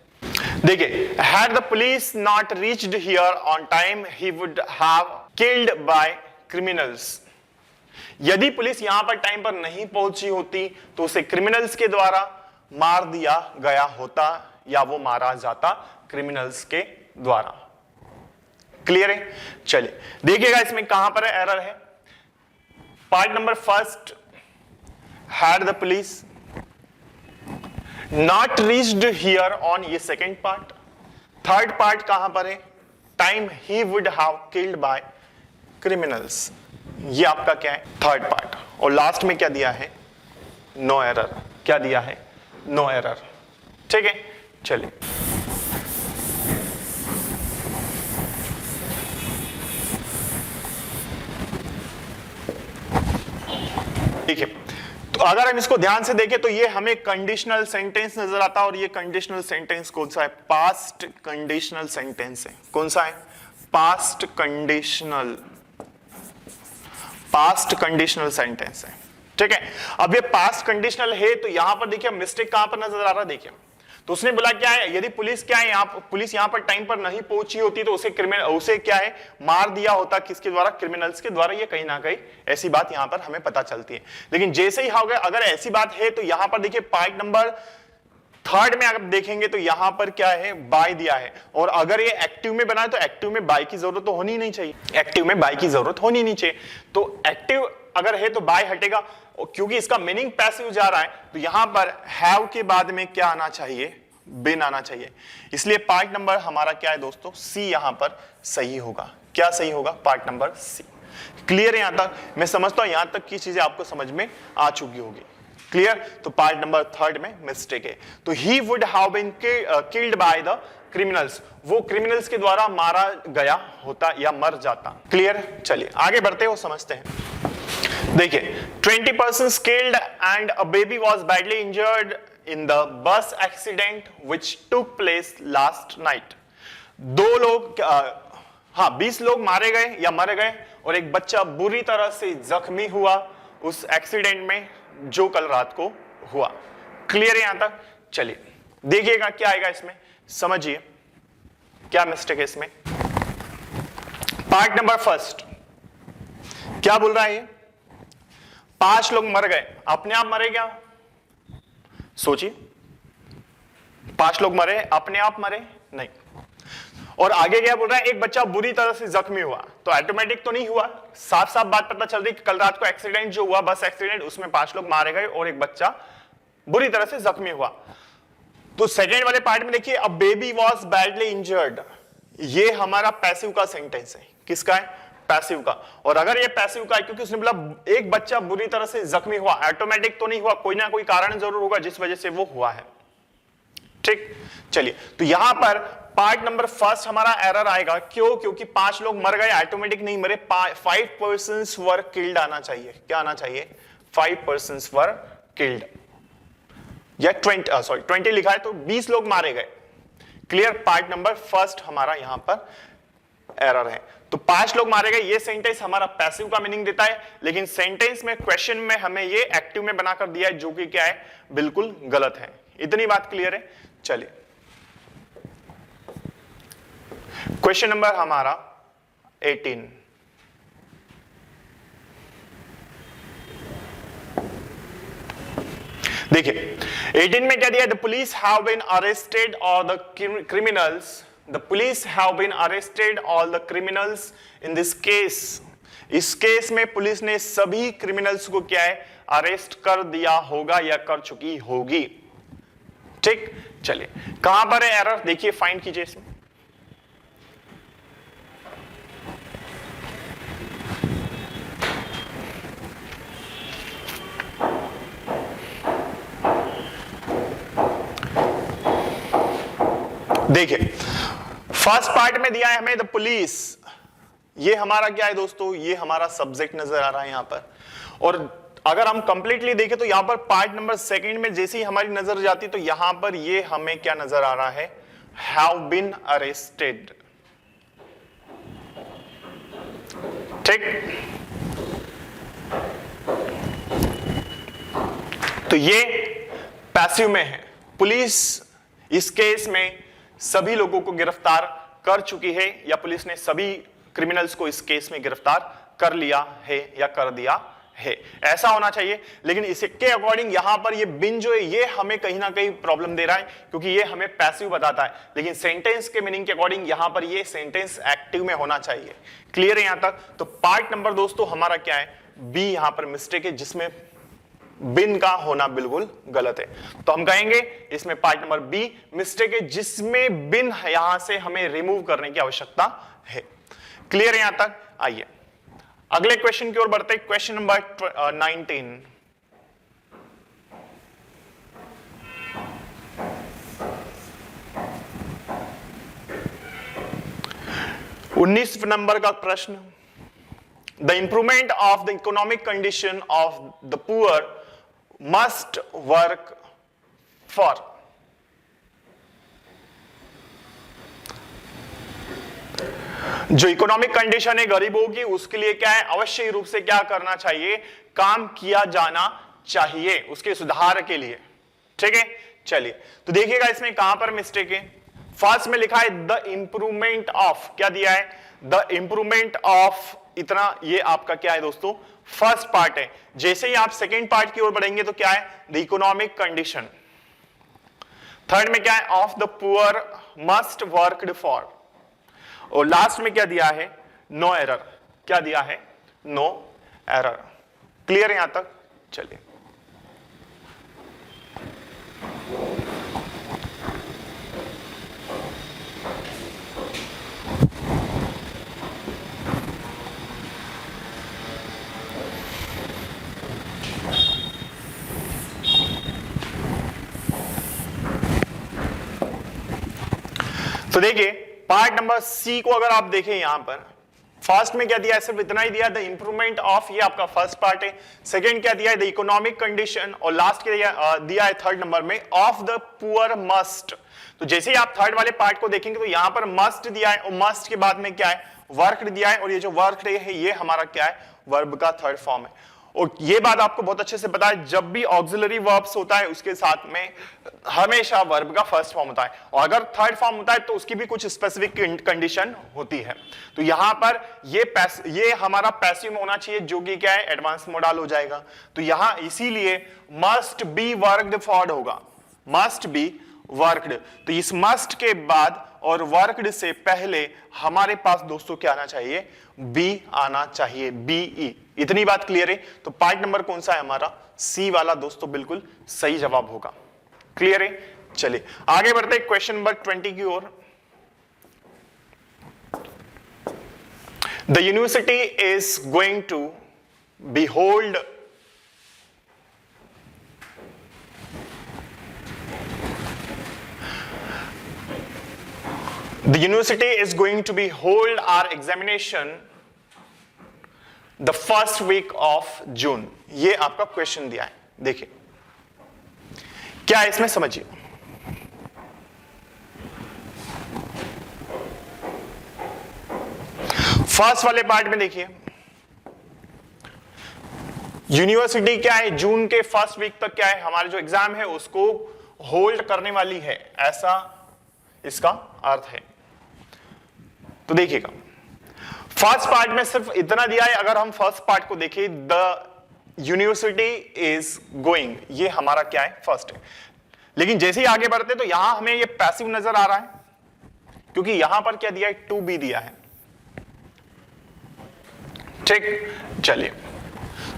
देखिए, had the police not reached here on time, he would have killed by criminals. यदि पुलिस यहां पर टाइम पर नहीं पहुंची होती तो उसे क्रिमिनल्स के द्वारा मार दिया गया होता, या वो मारा जाता क्रिमिनल्स के द्वारा। क्लियर है? चलिए देखिएगा इसमें कहां पर एरर है। Part number 1, had the police not reached here on, ये सेकेंड पार्ट। थर्ड पार्ट कहां पर है? Time he would have killed by criminals, ये आपका क्या है? Third part. और लास्ट में क्या दिया है? No error. क्या दिया है? No error. ठीक है, चलिए ठीक है। तो अगर हम इसको ध्यान से देखें तो ये हमें कंडीशनल सेंटेंस नजर आता है, और ये कंडीशनल सेंटेंस कौन सा है? पास्ट कंडीशनल सेंटेंस है। कौन सा है? पास्ट कंडीशनल सेंटेंस है। ठीक है, अब ये पास्ट कंडीशनल है, तो यहां पर देखिए मिस्टेक कहां पर नजर आ रहा है? देखिए, तो उसने बोला क्या है, यदि पुलिस क्या है, पुलिस यहां पर टाइम पर नहीं पहुंची होती तो उसे क्या है, मार दिया होता। किसके द्वारा? क्रिमिनल्स के द्वारा। ये कहीं ना कहीं ऐसी बात यहां पर हमें पता चलती है। लेकिन जैसे ही हो गया, अगर ऐसी बात है तो यहां पर देखिए पार्ट नंबर 3 में अगर देखेंगे तो यहां पर क्या है? बाय दिया है। और अगर ये एक्टिव में बना है तो एक्टिव में बाय की जरूरत तो होनी नहीं चाहिए, एक्टिव में बाय की जरूरत होनी नहीं चाहिए। तो एक्टिव अगर है तो बाय हटेगा, क्योंकि इसका मीनिंग पैसिव जा रहा है। तो यहां पर हैव के बाद में क्या आना चाहिए? बिन आना चाहिए। इसलिए पार्ट नंबर हमारा क्या है दोस्तों? सी यहां पर सही होगा। क्या सही होगा? Part number C. क्लियर है यहां तक? मैं समझता हूं यहां तक की चीजें आपको समझ में आ चुकी होगी। क्लियर? तो पार्ट नंबर 3 में मिस्टेक है। तो he would have been killed by the criminals, वो क्रिमिनल्स के द्वारा मारा गया होता या मर जाता। क्लियर? चलिए आगे बढ़ते हो, समझते हैं। देखिए, 20 persons killed and a baby was badly injured in the bus accident which took place last night. 20 लोग मारे गए या मर गए, और एक बच्चा बुरी तरह से जख्मी हुआ उस एक्सीडेंट में जो कल रात को हुआ। क्लियर है यहां तक? चलिए देखिएगा क्या आएगा इसमें, समझिए क्या मिस्टेक है इसमें। पार्ट नंबर 1 क्या बोल रहा है? ये 5 लोग मर गए, अपने आप मरे क्या? सोचिए, 5 लोग मरे, अपने आप मरे? नहीं। और आगे क्या बोल रहा है? एक बच्चा बुरी तरह से जख्मी हुआ। तो ऑटोमेटिक तो नहीं हुआ, साफ साफ बात पता चल रही कि कल रात को एक्सीडेंट जो हुआ, बस एक्सीडेंट, उसमें 5 लोग मारे गए और एक बच्चा बुरी तरह से जख्मी हुआ। तो सेकेंड वाले पार्ट में देखिए, a baby was badly injured, ये हमारा पैसिव का सेंटेंस है। किसका है? पैसिव का। और अगर ये पैसिव का है क्योंकि उसने बोला एक बच्चा बुरी तरह से जख्मी हुआ, ऑटोमेटिक तो नहीं हुआ, कोई ना कोई कारण जरूर होगा जिस वजह से वो हुआ है। ठीक, चलिए तो यहां पर पार्ट नंबर 1 हमारा एरर आएगा। क्यों? क्योंकि 5 लोग मर गए, ऑटोमेटिक नहीं मरे, 5 persons वर किल्ड आना चाहिए। क्या आना चाहिए? 5 persons वर किल्ड, या 20 लिखा है तो 20 लोग मारे गए। क्लियर? पार्ट नंबर 1 हमारा यहां पर एरर है। तो 5 लोग मारे गए। ये सेंटेंस हमारा पैसिव का मीनिंग देता है, लेकिन सेंटेंस में क्वेश्चन में हमें ये एक्टिव में बनाकर दिया है, जो कि क्या है, बिल्कुल गलत है। इतनी बात क्लियर है। चलिए क्वेश्चन नंबर हमारा 18। देखिए 18 में क्या दिया, the police have been arrested और the criminals, the police have been arrested all the criminals in this case. इस केस में पुलिस ने सभी क्रिमिनल्स को क्या है, अरेस्ट कर दिया होगा या कर चुकी होगी। ठीक, चलिए कहां पर है एरर, देखिए फाइंड कीजिए इसमें। देखिए फर्स्ट पार्ट में दिया है हमें द पुलिस, ये हमारा क्या है दोस्तों, ये हमारा सब्जेक्ट नजर आ रहा है यहां पर। और अगर हम कंप्लीटली देखें तो यहां पर पार्ट नंबर सेकंड में जैसे ही हमारी नजर जाती तो यहां पर ये हमें क्या नजर आ रहा है, हैव बीन अरेस्टेड। ठीक, तो ये पैसिव में है। पुलिस इस केस में सभी लोगों को गिरफ्तार कर चुकी है, या पुलिस ने सभी क्रिमिनल्स को इस केस में गिरफ्तार कर लिया है या कर दिया है, ऐसा होना चाहिए। लेकिन इसके अकॉर्डिंग यहां पर ये बिन जो है ये हमें कहीं ना कहीं प्रॉब्लम दे रहा है, क्योंकि ये हमें पैसिव बताता है, लेकिन सेंटेंस के मीनिंग के अकॉर्डिंग यहां पर ये सेंटेंस एक्टिव में होना चाहिए। क्लियर है यहां तक? तो पार्ट नंबर दोस्तों हमारा क्या है, बी यहां पर मिस्टेक है, जिसमें बिन का होना बिल्कुल गलत है। तो हम कहेंगे इसमें पार्ट नंबर बी मिस्टेक है, जिसमें बिन यहां से हमें रिमूव करने की आवश्यकता है। क्लियर है यहां तक? आइए अगले क्वेश्चन की ओर बढ़ते हैं। Question number 19। उन्नीस नंबर का प्रश्न, the improvement of the economic condition of the poor must work for. जो इकोनॉमिक कंडीशन है गरीबों की, उसके लिए क्या है, अवश्य रूप से क्या करना चाहिए, काम किया जाना चाहिए उसके सुधार के लिए। ठीक है, चलिए तो देखिएगा इसमें कहां पर मिस्टेक है। फर्स्ट में लिखा है द इंप्रूवमेंट ऑफ, क्या दिया है, द इंप्रूवमेंट ऑफ, इतना ये आपका क्या है दोस्तों, फर्स्ट पार्ट है। जैसे ही आप सेकेंड पार्ट की ओर बढ़ेंगे तो क्या है, द इकोनॉमिक कंडीशन। थर्ड में क्या है, of the poor must worked for. और लास्ट में क्या दिया है, नो एरर। क्या दिया है, नो एरर। क्लियर है यहां तक? चलिए तो देखिए पार्ट नंबर सी को अगर आप देखें यहां पर, फर्स्ट में क्या दिया है, सिर्फ इतना ही दिया, द इंप्रूवमेंट ऑफ, ये आपका फर्स्ट पार्ट है। सेकंड क्या दिया है, द इकोनॉमिक कंडीशन, और लास्ट क्या दिया है थर्ड नंबर में, ऑफ द पुअर मस्ट। तो जैसे ही आप थर्ड वाले पार्ट को देखेंगे तो यहां पर मस्ट दिया है, और मस्ट के बाद में क्या है, वर्क दिया है, और ये जो वर्क है ये हमारा क्या है, वर्ब का थर्ड फॉर्म है। और ये बात आपको बहुत अच्छे से पता है, जब भी ऑक्सिलरी वर्ब्स होता है उसके साथ में हमेशा वर्ब का फर्स्ट फॉर्म होता है, और अगर थर्ड फॉर्म होता है तो उसकी भी कुछ स्पेसिफिक कंडीशन होती है। तो यहां पर ये हमारा पैसिव में होना चाहिए, जो कि क्या है, एडवांस मोडाल हो जाएगा। तो यहां इसीलिए मस्ट बी वर्कड फॉर होगा, मस्ट बी वर्कड। तो इस मस्ट के बाद और वर्कड से पहले हमारे पास दोस्तों क्या आना चाहिए, बी आना चाहिए, बीई। इतनी बात क्लियर है? तो पार्ट नंबर कौन सा है हमारा, सी वाला दोस्तों बिल्कुल सही जवाब होगा। क्लियर है? चलिए आगे बढ़ते हैं क्वेश्चन नंबर 20 की ओर। The university is going to behold the university is going to be hold our examination the first week of June। ये आपका क्वेश्चन दिया है, देखिए क्या है इसमें, समझिए। फर्स्ट वाले पार्ट में देखिए, यूनिवर्सिटी क्या है, जून के फर्स्ट वीक तक क्या है, हमारे जो एग्जाम है उसको होल्ड करने वाली है, ऐसा इसका अर्थ है। तो देखिएगा, फर्स्ट पार्ट में सिर्फ इतना दिया है। अगर हम फर्स्ट पार्ट को देखें, द यूनिवर्सिटी इज गोइंग, ये हमारा क्या है, फर्स्ट है। लेकिन जैसे ही आगे बढ़ते तो यहां हमें ये पैसिव नजर आ रहा है, क्योंकि यहां पर क्या दिया है, टू बी दिया है। ठीक, चलिए,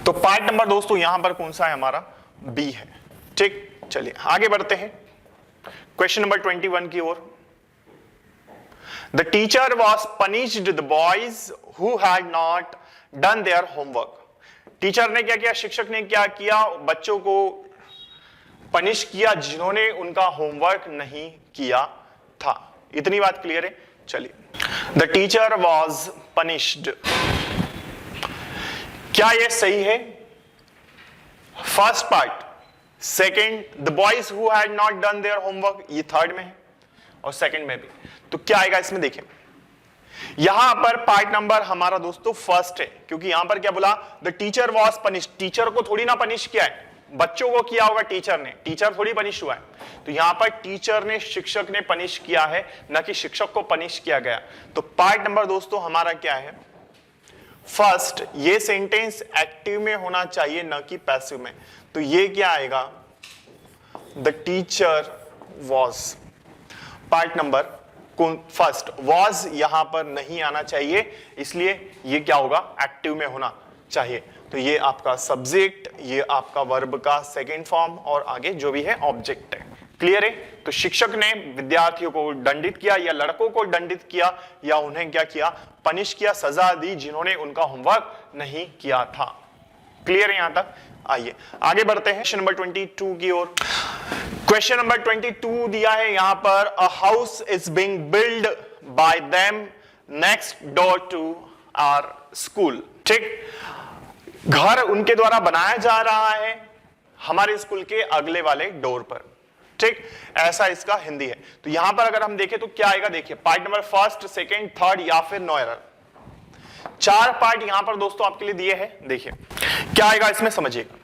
तो पार्ट नंबर दोस्तों यहां पर कौन सा है, हमारा बी है। ठीक, चलिए आगे बढ़ते हैं क्वेश्चन नंबर 21 की ओर। The teacher was punished the boys who had not done their homework. Teacher ने क्या किया, शिक्षक ने क्या किया, बच्चों को पनिश किया जिन्होंने उनका होमवर्क नहीं किया था। इतनी बात क्लियर है। चलिए, द टीचर वॉज पनिश्ड, क्या यह सही है? First part. Second, the boys who had not done their homework, ये थर्ड में है और सेकेंड में भी। तो क्या आएगा इसमें, देखिए यहां पर पार्ट नंबर हमारा दोस्तों फर्स्ट है, क्योंकि यहां पर क्या बोला, the teacher was punished. Teacher को थोड़ी ना पनिश किया है, बच्चों को किया होगा टीचर ने, टीचर थोड़ी पनिश हुआ है। तो यहां पर टीचर ने, शिक्षक ने पनिश किया है, ना कि शिक्षक को पनिश किया गया। तो पार्ट नंबर दोस्तों हमारा क्या है, फर्स्ट। ये सेंटेंस एक्टिव में होना चाहिए, ना कि पैसिव में। तो ये क्या आएगा, the teacher was. Part number first, was यहां पर नहीं आना चाहिए, इसलिए ये क्या होगा, एक्टिव में होना चाहिए। तो ये आपका सब्जेक्ट, ये आपका वर्ब का सेकेंड फॉर्म और आगे जो भी है ऑब्जेक्ट है। क्लियर है? तो शिक्षक ने विद्यार्थियों को दंडित किया, या लड़कों को दंडित किया, या उन्हें क्या किया, पनिश किया, सजा दी जिन्होंने उनका होमवर्क नहीं किया था। क्लियर है यहां तक? आइए आगे बढ़ते हैं क्वेश्चन नंबर 22 की ओर। क्वेश्चन नंबर 22 दिया है यहां पर, a house is being build by them next door to our school. ठीक, घर उनके द्वारा बनाया जा रहा है हमारे स्कूल के अगले वाले डोर पर। ठीक, ऐसा इसका हिंदी है। तो यहां पर अगर हम देखें तो क्या आएगा, देखिए part number first, second, third या फिर नो एरर। चार पार्ट यहां पर दोस्तों आपके लिए दिए हैं। देखिए क्या आएगा इसमें, समझिएगा।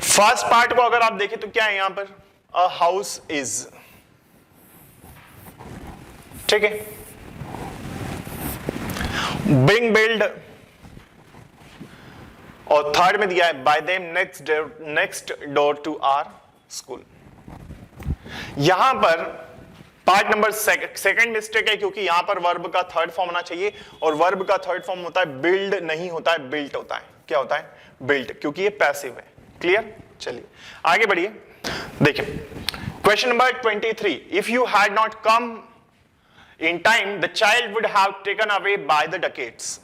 फर्स्ट पार्ट को अगर आप देखें तो क्या है यहां पर, अ हाउस इज। ठीक है, बीइंग बिल्ड, और थर्ड में दिया है by them next door to our school. यहां पर पार्ट नंबर सेकंड मिस्टेक है, क्योंकि यहां पर वर्ब का थर्ड फॉर्म होना चाहिए, और वर्ब का थर्ड फॉर्म होता है बिल्ड, नहीं होता है बिल्ट होता है। क्या होता है, बिल्ट, क्योंकि ये पैसिव है। क्लियर? चलिए आगे बढ़िए। देखिए question number 23, if you had not come in time the child would have taken away by the dacoits.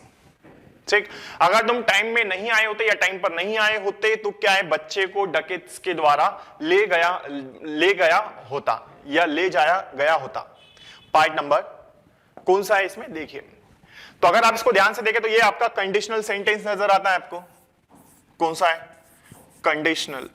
ठीक, अगर तुम टाइम में नहीं आए होते या टाइम पर नहीं आए होते तो क्या है, बच्चे को डकेट्स के द्वारा ले गया होता या ले जाया गया होता। पार्ट नंबर कौन सा है इसमें, देखिए। तो अगर आप इसको ध्यान से देखें तो ये आपका कंडीशनल सेंटेंस नजर आता है आपको। कौन सा है, कंडीशनल।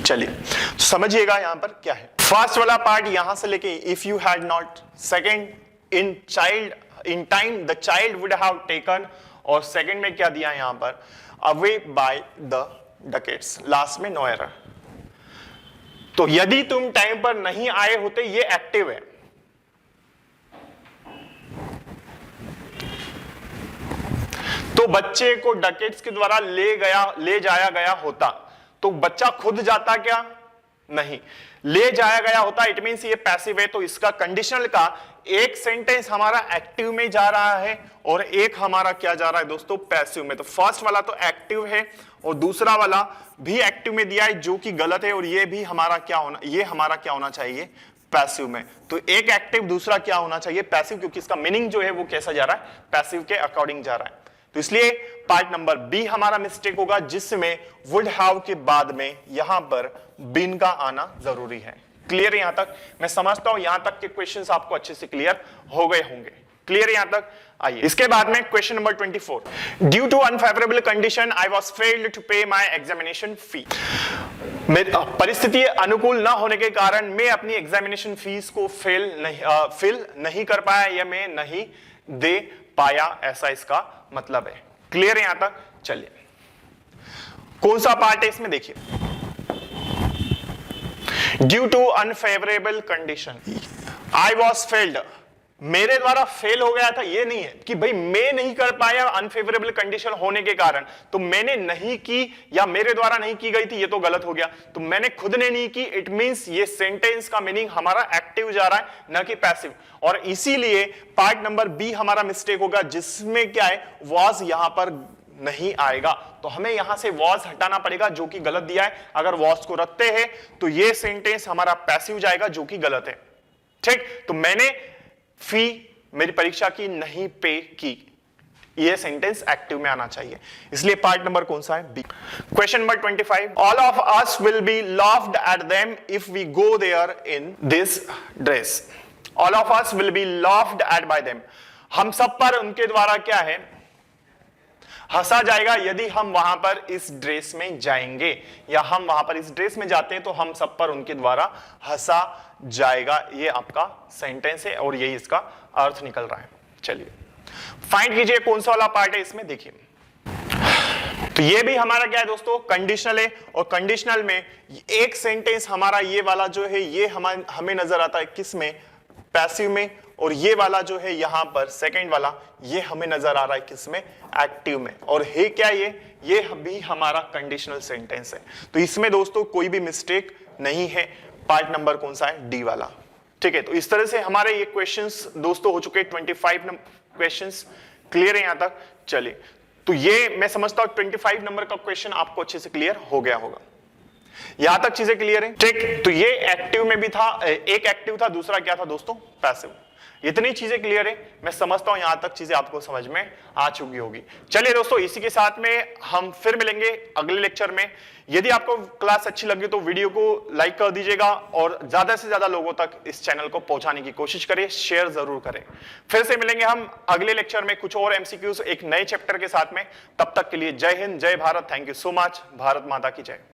चलिए समझिएगा यहां पर क्या है। फर्स्ट वाला पार्ट यहां से लेके if you had not, second in time the child would have taken, और सेकेंड में क्या दिया यहां पर, away by the dacoits, last में नो एरर। तो यदि तुम टाइम पर नहीं आए होते, ये एक्टिव है। तो बच्चे को डकेट्स के द्वारा ले जाया गया होता। तो बच्चा खुद जाता क्या, नहीं, ले जाया गया होता। इट मींस ये पैसिव है। तो इसका कंडीशनल का एक सेंटेंस हमारा एक्टिव में जा रहा है और एक हमारा क्या जा रहा है दोस्तों, पैसिव में। तो फर्स्ट वाला तो एक्टिव है और दूसरा वाला भी एक्टिव में दिया है, जो कि गलत है, और ये भी हमारा क्या होना, ये हमारा क्या होना चाहिए, पैसिव में। तो एक एक्टिव, दूसरा क्या होना चाहिए, पैसिव, क्योंकि इसका मीनिंग जो है वो कैसा जा रहा है, पैसिव के अकॉर्डिंग जा रहा है। तो इसलिए पार्ट नंबर बी हमारा मिस्टेक होगा, जिसमें वुड हैव के बाद में यहां पर बीन का आना जरूरी है। क्लियर है यहां तक? मैं समझता हूं यहां तक के क्वेश्चंस आपको अच्छे से क्लियर हो गए होंगे। क्लियर है यहां तक? आइए इसके बाद में question number 24, due to unfavourable condition I was failed to pay my examination fee. परिस्थिति अनुकूल ना होने के कारण मैं अपनी एग्जामिनेशन फीस को फिल नहीं कर पाया या मैं नहीं दे पाया, ऐसा इसका मतलब है। क्लियर है यहां तक? चलिए कौन सा पार्ट है इसमें देखिए, due to unfavourable condition I was failed, मेरे द्वारा फेल हो गया था, ये नहीं है कि भाई मैं नहीं कर पाया अनफेवरेबल कंडीशन होने के कारण, तो मैंने नहीं की या मेरे द्वारा नहीं की गई थी, ये तो गलत हो गया। तो मैंने खुद ने नहीं की, इट मींस ये सेंटेंस का मीनिंग हमारा एक्टिव जा रहा है ना कि पैसिव, और इसीलिए पार्ट नंबर बी हमारा मिस्टेक होगा, जिसमें क्या है वॉज यहां पर नहीं आएगा। तो हमें यहां से वॉज हटाना पड़ेगा जो कि गलत दिया है। अगर वॉज को रखते हैं तो ये सेंटेंस हमारा पैसिव जाएगा जो कि गलत है। ठीक, तो मैंने फी मेरी परीक्षा की नहीं पे की, ये सेंटेंस एक्टिव में आना चाहिए, इसलिए पार्ट नंबर कौन सा है? B. Question number 25, all of us will be laughed at them if we go there in this dress. All of us will be laughed at by them, हम सब पर उनके द्वारा क्या है? हंसा जाएगा यदि हम वहां पर इस ड्रेस में जाएंगे, या हम वहां पर इस ड्रेस में जाते हैं तो हम सब पर उनके द्वारा हंसा जाएगा। ये आपका सेंटेंस है और यही इसका अर्थ निकल रहा है। चलिए फाइंड कीजिए कौन सा वाला पार्ट है इसमें, देखिए। तो ये भी हमारा क्या है दोस्तों? कंडीशनल है, और कंडीशनल में एक सेंटेंस हमारा ये वाला जो है ये हमें नजर आता है किस में? पैसिव में, और ये वाला जो है यहां पर सेकंड वाला ये हमें नजर आ रहा है किसमें? एक्टिव में। और है क्या ये भी हमारा कंडीशनल सेंटेंस है। तो इसमें दोस्तों कोई भी मिस्टेक नहीं है। पार्ट नंबर कौन सा है? डी वाला। ठीक है, तो इस तरह से हमारे ये क्वेश्चंस दोस्तों हो चुके हैं 25 क्वेश्चंस। क्लियर है यहां तक? चलिए, तो ये मैं समझता हूं 25 नंबर का क्वेश्चन आपको अच्छे से क्लियर हो गया होगा। यहां तक चीजें क्लियर है? ठीक, तो ये एक्टिव में भी था, एक एक्टिव था, दूसरा क्या था दोस्तों? पैसिव। इतनी चीजें क्लियर है, मैं समझता हूं यहां तक चीजें आपको समझ में आ चुकी होगी। चलिए दोस्तों, इसी के साथ में हम फिर मिलेंगे अगले लेक्चर में। यदि आपको क्लास अच्छी लगी तो वीडियो को लाइक कर दीजिएगा और ज्यादा से ज्यादा लोगों तक इस चैनल को पहुंचाने की कोशिश करें, शेयर जरूर करें। फिर से मिलेंगे हम अगले लेक्चर में कुछ और एमसीक्यूज एक नए चैप्टर के साथ में। तब तक के लिए जय हिंद, जय Bharat, thank you so much, Bharat माता की जय।